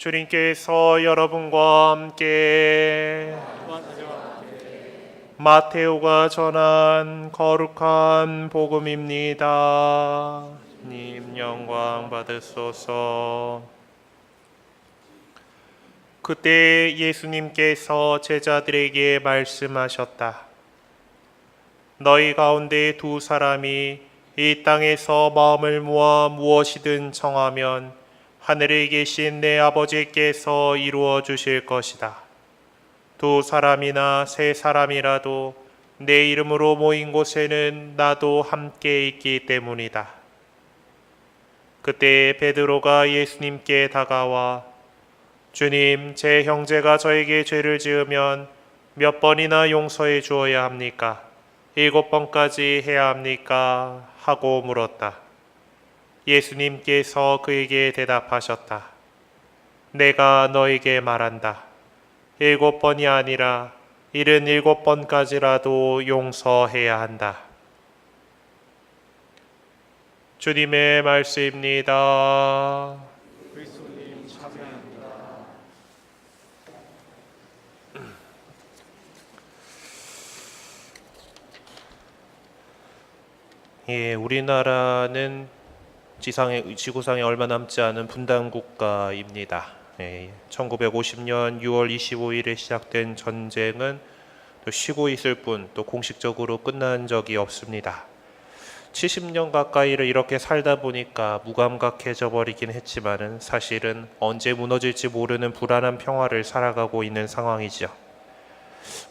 주님께서 여러분과 함께 마테오가 전한 거룩한 복음입니다. 님 영광 받으소서. 그때 예수님께서 제자들에게 말씀하셨다. 너희 가운데 두 사람이 이 땅에서 마음을 모아 무엇이든 청하면 하늘에 계신 내 아버지께서 이루어 주실 것이다. 두 사람이나 세 사람이라도 내 이름으로 모인 곳에는 나도 함께 있기 때문이다. 그때 베드로가 예수님께 다가와 주님, 제 형제가 저에게 죄를 지으면 몇 번이나 용서해 주어야 합니까? 7번까지 해야 합니까? 하고 물었다. 예수님께서 그에게 대답하셨다. 내가 너에게 말한다. 7번이 아니라 77번까지라도 용서해야 한다. 주님의 말씀입니다. 그리스도님 참여합니다. 우리나라는 지구상에 얼마 남지 않은 분단 국가입니다. 1950년 6월 25일에 시작된 전쟁은 또 쉬고 있을 뿐 또 공식적으로 끝난 적이 없습니다. 70년 가까이를 이렇게 살다 보니까 무감각해져 버리긴 했지만은 사실은 언제 무너질지 모르는 불안한 평화를 살아가고 있는 상황이죠.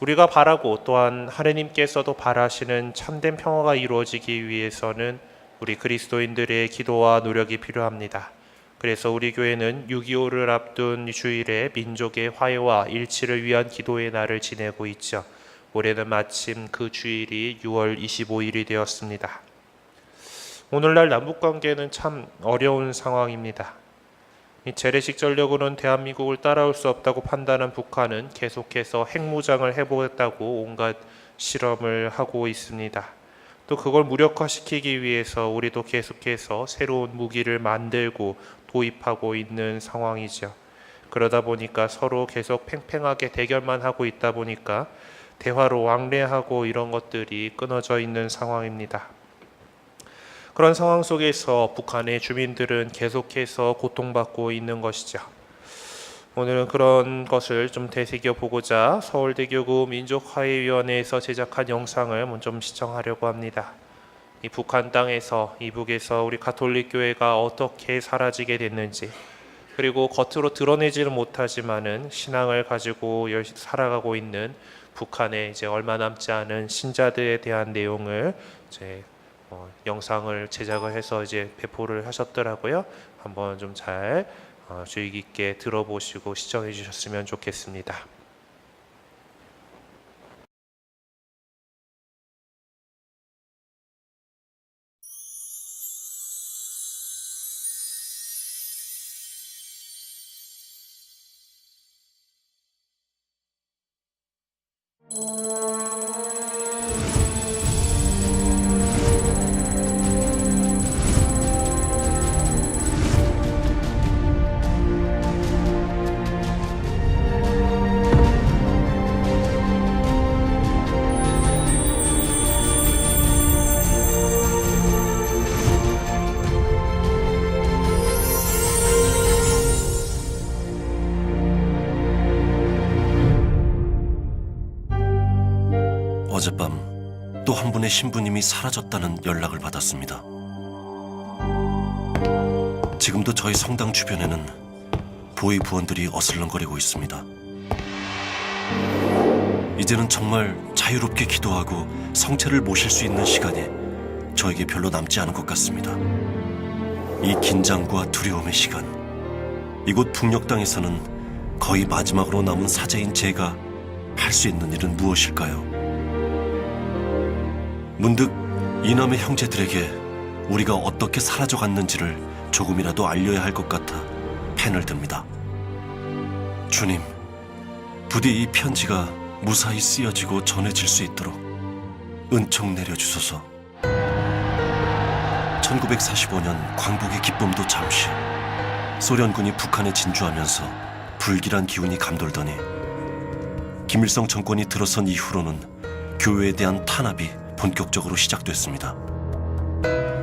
우리가 바라고 또한 하느님께서도 바라시는 참된 평화가 이루어지기 위해서는 우리 그리스도인들의 기도와 노력이 필요합니다. 그래서 우리 교회는 6.25를 앞둔 주일에 민족의 화해와 일치를 위한 기도의 날을 지내고 있죠. 올해는 마침 그 주일이 6월 25일이 되었습니다. 오늘날 남북관계는 참 어려운 상황입니다. 이 재래식 전력으로는 대한민국을 따라올 수 없다고 판단한 북한은 계속해서 핵무장을 해보겠다고 온갖 실험을 하고 있습니다. 또 그걸 무력화시키기 위해서 우리도 계속해서 새로운 무기를 만들고 도입하고 있는 상황이죠. 그러다 보니까 서로 계속 팽팽하게 대결만 하고 있다 보니까 대화로 왕래하고 이런 것들이 끊어져 있는 상황입니다. 그런 상황 속에서 북한의 주민들은 계속해서 고통받고 있는 것이죠. 오늘은 그런 것을 좀 되새겨보고자 서울대교구 민족화해위원회에서 제작한 영상을 좀 시청하려고 합니다. 이 북한 땅에서, 이북에서 우리 가톨릭 교회가 어떻게 사라지게 됐는지, 그리고 겉으로 드러내지는 못하지만은 신앙을 가지고 살아가고 있는 북한의 이제 얼마 남지 않은 신자들에 대한 내용을 영상을 제작을 해서 이제 배포를 하셨더라고요. 한번 좀 잘 주의 깊게 들어보시고 시청해 주셨으면 좋겠습니다. 어젯밤 또 한 분의 신부님이 사라졌다는 연락을 받았습니다. 지금도 저희 성당 주변에는 보위 부원들이 어슬렁거리고 있습니다. 이제는 정말 자유롭게 기도하고 성체를 모실 수 있는 시간이 저에게 별로 남지 않은 것 같습니다. 이 긴장과 두려움의 시간, 이곳 북녘 땅에서는 거의 마지막으로 남은 사제인 제가 할 수 있는 일은 무엇일까요? 문득 이남의 형제들에게 우리가 어떻게 사라져갔는지를 조금이라도 알려야 할 것 같아 펜을 듭니다. 주님, 부디 이 편지가 무사히 쓰여지고 전해질 수 있도록 은총 내려주소서. 1945년 광복의 기쁨도 잠시, 소련군이 북한에 진주하면서 불길한 기운이 감돌더니 김일성 정권이 들어선 이후로는 교회에 대한 탄압이 본격적으로 시작됐습니다.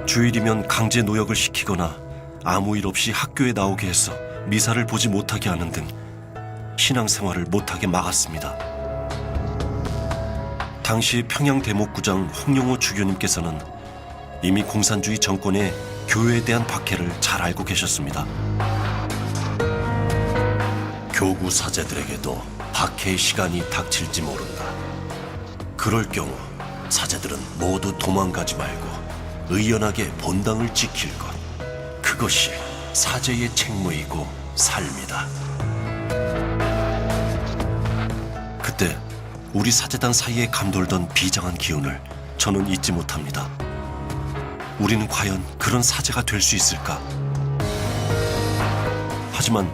주일이면 강제 노역을 시키거나 아무 일 없이 학교에 나오게 해서 미사를 보지 못하게 하는 등 신앙생활을 못하게 막았습니다. 당시 평양 대목구장 홍용호 주교님께서는 이미 공산주의 정권의 교회에 대한 박해를 잘 알고 계셨습니다. 교구 사제들에게도 박해의 시간이 닥칠지 모른다. 그럴 경우 사제들은 모두 도망가지 말고 의연하게 본당을 지킬 것. 그것이 사제의 책무이고 삶이다. 그때 우리 사제단 사이에 감돌던 비장한 기운을 저는 잊지 못합니다. 우리는 과연 그런 사제가 될 수 있을까? 하지만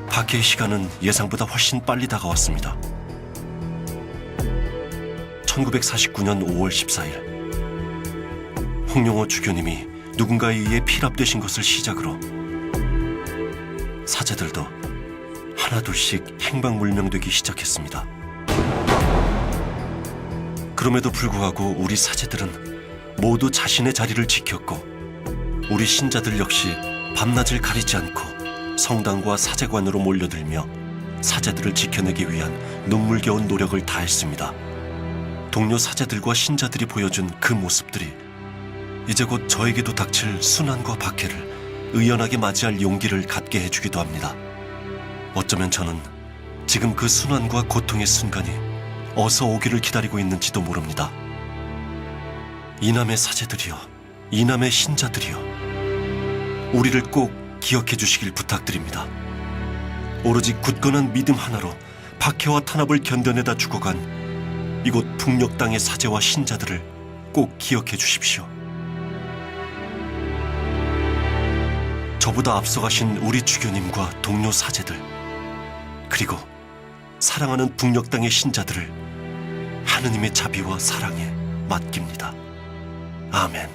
박해의 시간은 예상보다 훨씬 빨리 다가왔습니다. 1949년 5월 14일 홍용호 주교님이 누군가에 의해 피랍되신 것을 시작으로 사제들도 하나둘씩 행방불명되기 시작했습니다. 그럼에도 불구하고 우리 사제들은 모두 자신의 자리를 지켰고 우리 신자들 역시 밤낮을 가리지 않고 성당과 사제관으로 몰려들며 사제들을 지켜내기 위한 눈물겨운 노력을 다했습니다. 동료 사제들과 신자들이 보여준 그 모습들이 이제 곧 저에게도 닥칠 순환과 박해를 의연하게 맞이할 용기를 갖게 해주기도 합니다. 어쩌면 저는 지금 그 순환과 고통의 순간이 어서 오기를 기다리고 있는지도 모릅니다. 이남의 사제들이여, 이남의 신자들이여, 우리를 꼭 기억해 주시길 부탁드립니다. 오로지 굳건한 믿음 하나로 박해와 탄압을 견뎌내다 죽어간 이곳 북녘 땅의 사제와 신자들을 꼭 기억해 주십시오. 저보다 앞서가신 우리 주교님과 동료 사제들, 그리고 사랑하는 북녘 땅의 신자들을 하느님의 자비와 사랑에 맡깁니다. 아멘.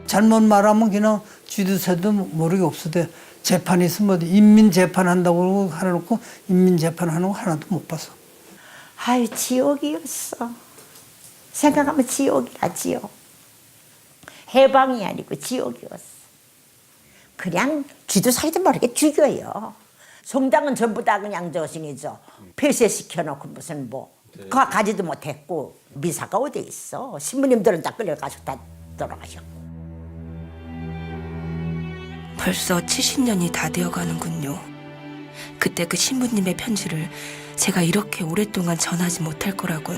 잘못 말하면 그냥 쥐도새도 모르게 없어도 재판이 있으면 인민 재판한다고 해놓고 인민 재판하는 거 하나도 못 봤어. 아유, 지옥이었어. 생각하면 지옥이야, 지옥. 해방이 아니고 지옥이었어. 그냥 쥐도 살도 모르게 죽여요. 성당은 전부 다 그냥 저승이죠. 폐쇄시켜놓고 무슨 뭐 가지도 못했고 미사가 어디 있어. 신부님들은 다 끌려가서 다 돌아가셨고. 벌써 70년이 다 되어가는군요. 그때 그 신부님의 편지를 제가 이렇게 오랫동안 전하지 못할 거라곤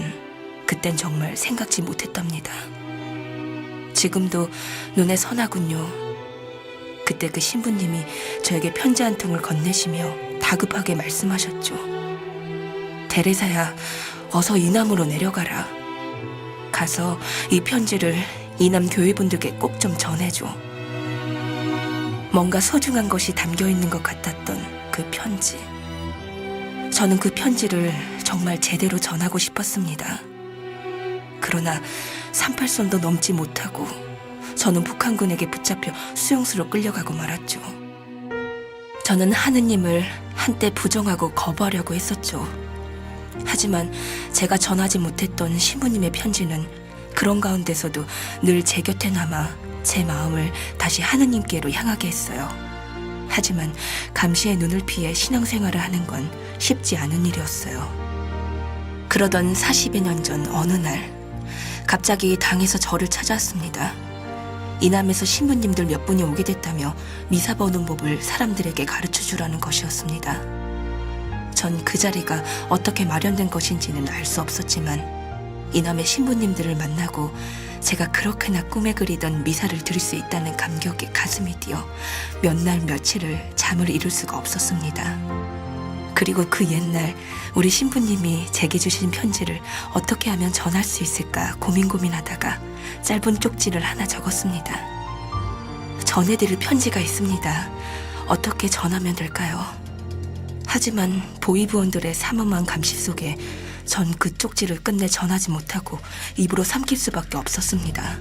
그땐 정말 생각지 못했답니다. 지금도 눈에 선하군요. 그때 그 신부님이 저에게 편지 한 통을 건네시며 다급하게 말씀하셨죠. 테레사야, 어서 이남으로 내려가라. 가서 이 편지를 이남 교회분들께 꼭 좀 전해줘. 뭔가 소중한 것이 담겨있는 것 같았던 그 편지. 저는 그 편지를 정말 제대로 전하고 싶었습니다. 그러나 38선도 넘지 못하고 저는 북한군에게 붙잡혀 수용소로 끌려가고 말았죠. 저는 하느님을 한때 부정하고 거부하려고 했었죠. 하지만 제가 전하지 못했던 신부님의 편지는 그런 가운데서도 늘 제 곁에 남아 제 마음을 다시 하느님께로 향하게 했어요. 하지만 감시의 눈을 피해 신앙생활을 하는 건 쉽지 않은 일이었어요. 그러던 40여 년 전 어느 날 갑자기 당에서 저를 찾아왔습니다. 이남에서 신부님들 몇 분이 오게 됐다며 미사 보는 법을 사람들에게 가르쳐주라는 것이었습니다. 전 그 자리가 어떻게 마련된 것인지는 알 수 없었지만 이남의 신부님들을 만나고 제가 그렇게나 꿈에 그리던 미사를 드릴 수 있다는 감격에 가슴이 뛰어 몇 날 며칠을 잠을 이룰 수가 없었습니다. 그리고 그 옛날 우리 신부님이 제게 주신 편지를 어떻게 하면 전할 수 있을까 고민하다가 짧은 쪽지를 하나 적었습니다. 전해드릴 편지가 있습니다. 어떻게 전하면 될까요? 하지만 보위부원들의 삼엄한 감시 속에 전 그 쪽지를 끝내 전하지 못하고 입으로 삼킬 수밖에 없었습니다.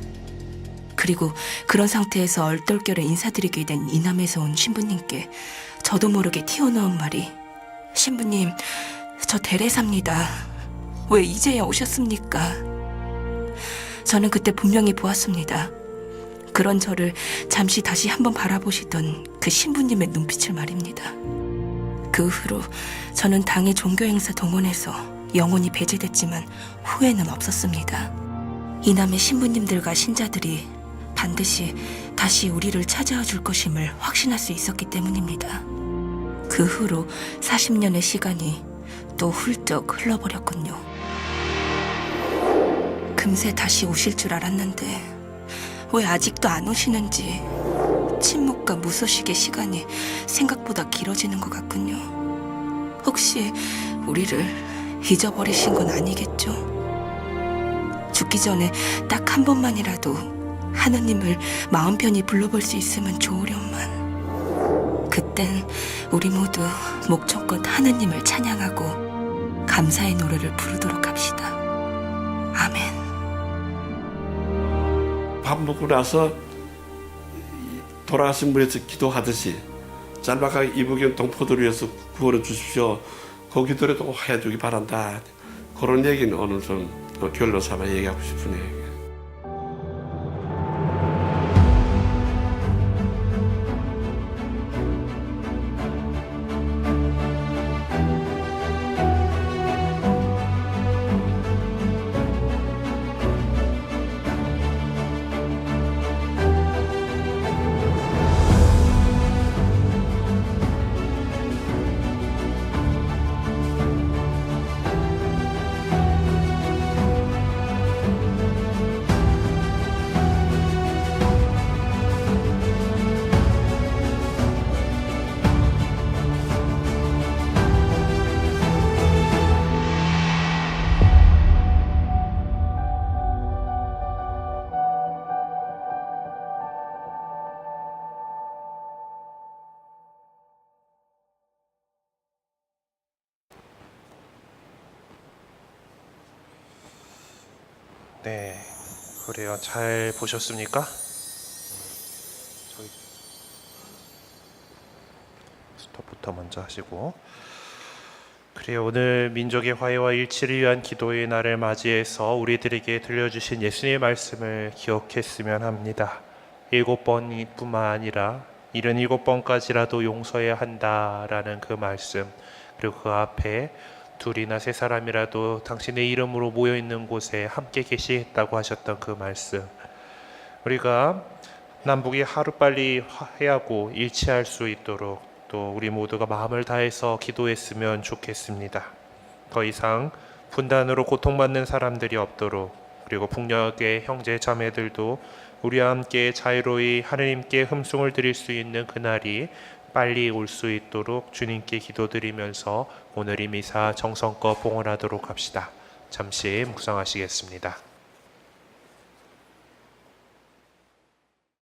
그리고 그런 상태에서 얼떨결에 인사드리게 된 이남에서 온 신부님께 저도 모르게 튀어나온 말이, 신부님, 저 대례사입니다. 왜 이제야 오셨습니까? 저는 그때 분명히 보았습니다. 그런 저를 잠시 다시 한번 바라보시던 그 신부님의 눈빛을 말입니다. 그 후로 저는 당의 종교행사 동원해서 영혼이 배제됐지만 후회는 없었습니다. 이남의 신부님들과 신자들이 반드시 다시 우리를 찾아와 줄 것임을 확신할 수 있었기 때문입니다. 그 후로 40년의 시간이 또 훌쩍 흘러버렸군요. 금세 다시 오실 줄 알았는데 왜 아직도 안 오시는지 침묵과 무소식의 시간이 생각보다 길어지는 것 같군요. 혹시 우리를 잊어버리신 건 아니겠죠? 죽기 전에 딱 한 번만이라도 하느님을 마음 편히 불러볼 수 있으면 좋으련만. 그땐 우리 모두 목청껏 하느님을 찬양하고 감사의 노래를 부르도록 합시다. 아멘. 밥 먹고 나서 돌아가신 분에서 기도하듯이 짤막하게 이북의 동포들을 위해서 구원해 주십시오. 그 기도라도 해주기 바란다. 그런 얘기는 오늘 좀 결로 삼아 얘기하고 싶으네요. 네, 그래요. 잘 보셨습니까? 저희 스톱부터 먼저 하시고. 그래요. 오늘 민족의 화해와 일치를 위한 기도의 날을 맞이해서 우리들에게 들려주신 예수님의 말씀을 기억했으면 합니다. 7번뿐만 아니라 77번까지라도 용서해야 한다라는 그 말씀, 그리고 그 앞에 둘이나 세 사람이라도 당신의 이름으로 모여있는 곳에 함께 계시겠다고 하셨던 그 말씀, 우리가 남북이 하루빨리 화해하고 일치할 수 있도록 또 우리 모두가 마음을 다해서 기도했으면 좋겠습니다. 더 이상 분단으로 고통받는 사람들이 없도록, 그리고 북녘의 형제 자매들도 우리와 함께 자유로이 하느님께 흠숭을 드릴 수 있는 그날이 빨리 올 수 있도록 주님께 기도드리면서 오늘 이 미사 정성껏 봉헌하도록 합시다. 잠시 묵상하시겠습니다.